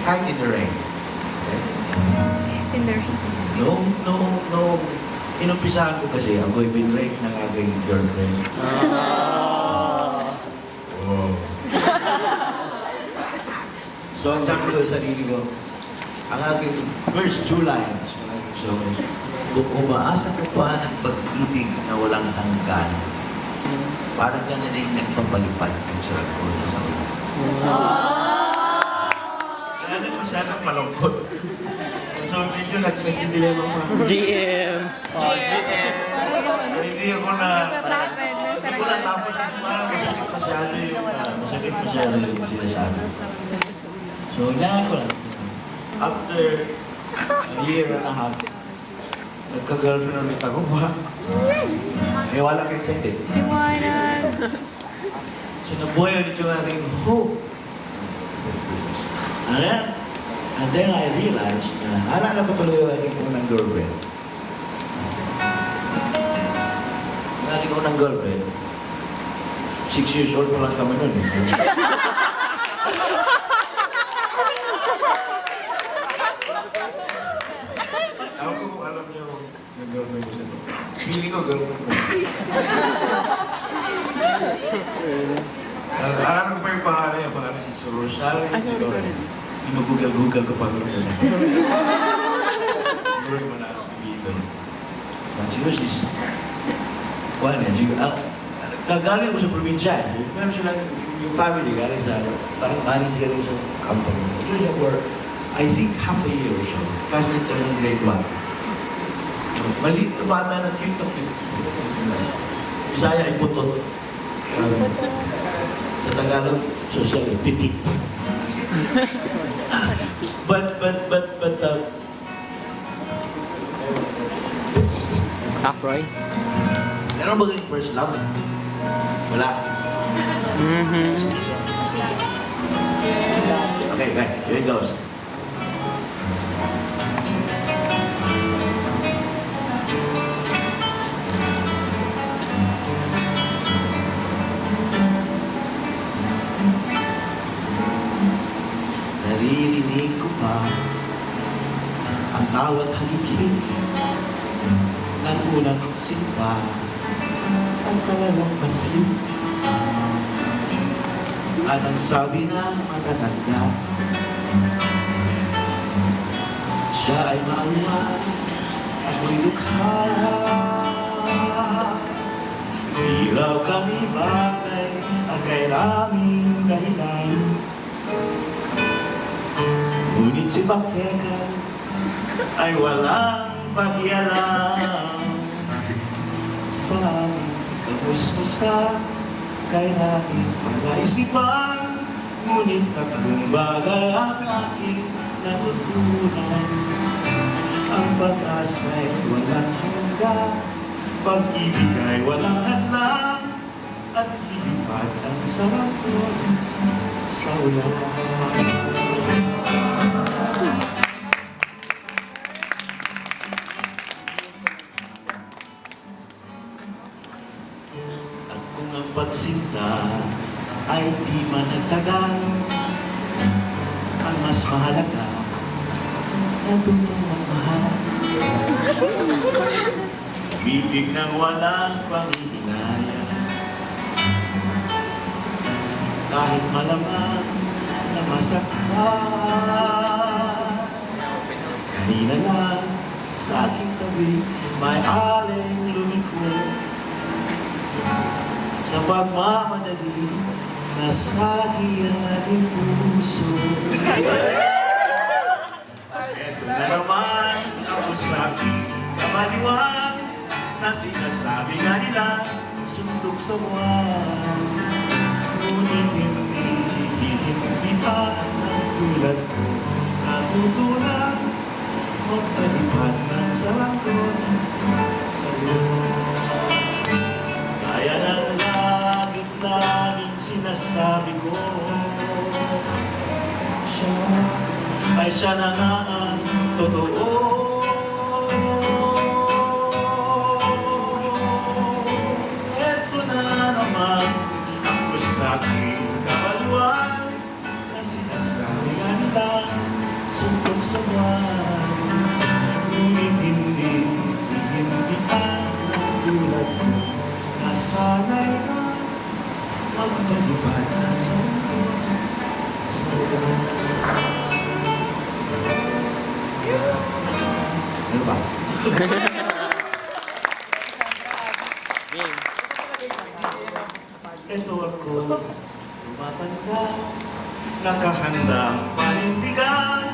Hide in the rain. Okay? It's in the rain. No. Inumpisahan ko kasi ako'y binrake ng aking girlfriend. Oh. So, ang sabi ko sa sarili ko, ang aking first two lines, ang aking song is, kung umaasa ko pa ng pag-ibig na walang hanggan, parang ka na rin nagpapalipad ng sarap ko na sa ulo. Kaya na masyadong malungkot. So, medyo nagsagdilema pa. GM. Oh, GM. Hindi ako na... Hindi ko na tapos. Parang masakit masyado yung sinasabi. So, hinaan ko lang. After a year and a half, nagka-girlfriend ulit ako ba? Eh, wala kayo sindi. Liwanag. So, nabuhay ulit yung aking hope. And then I realized na naalala ko tuloy yung aking unang girlfriend. Yung aking unang girlfriend, 6 years old pa lang kami nun. Ako kung alam niyo yung girlfriend ko siya. Feeling ko girlfriend ko. Alam ko pa yung pangalan niya, pangalan si Sorosal. Sorry. Ginugugal-gugal ko pa gano'n. Siguro naman ako dito. Siguro sis, kuhan yan, nagaling ko sa probinsya. Meron silang, yung family galing sa, parang manager rin sa company. Siguro siya for, I think, half a year or so. Kasi ito ng grade 1. Maliit na bata na TikTok. Bisaya ay putot. Sa Tagalog, social, pitik. But, Afroy. meron ba kayong first love? Wala. Okay, here it goes. Naririnig ko pa ang tawat halik-halik ng unang sinta ang kalalang maslim at ang sabi ng matatanda siya ay maalwan ako'y lukha di raw kami bagay at kay raming dahilan. Ngunit si Bakeka ay walang pakialam sa aming kamusmusan kay aking palaisipan. Ngunit tatlong bagay ang aking natutunan. Ang pag-asa'y walang hanggan, pag-ibig ay walang hadlang, at ilipad ang sarap ko sa ulan. At kung ang pagsinta ay di man nagtagal, ang mas mahalaga na tunong magmahal. Bibig ng walang panghihinaya, kahit malamang na masaktan. Kanina lang sa aking tabi may aling lumiko sa pagmamadali nasagi ang aking puso. Eto na naman ako sa aking kamaliwan na sinasabi nga nila suntok sa buwan. Ngunit hindi pa ng tulad ko natutunan magpalipad ng salangkot sa loob. Kaya ng laging sinasabi ko, siya na nga ang totoo. Eto na naman ang sa aking kabaliwan na sinasabi nga nila sa buwan. Ngunit hindi ka ng tulad ko. Nasanay na magbalibad sa buwan. Ano ba? Game. Ito ako, tumatanda, nakahandang panindigan.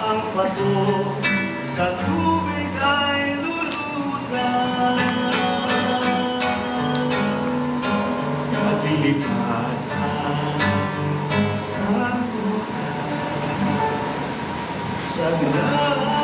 Ang bato sa tubig ay lulutan. At lilipad sa rambutan. Sa gulay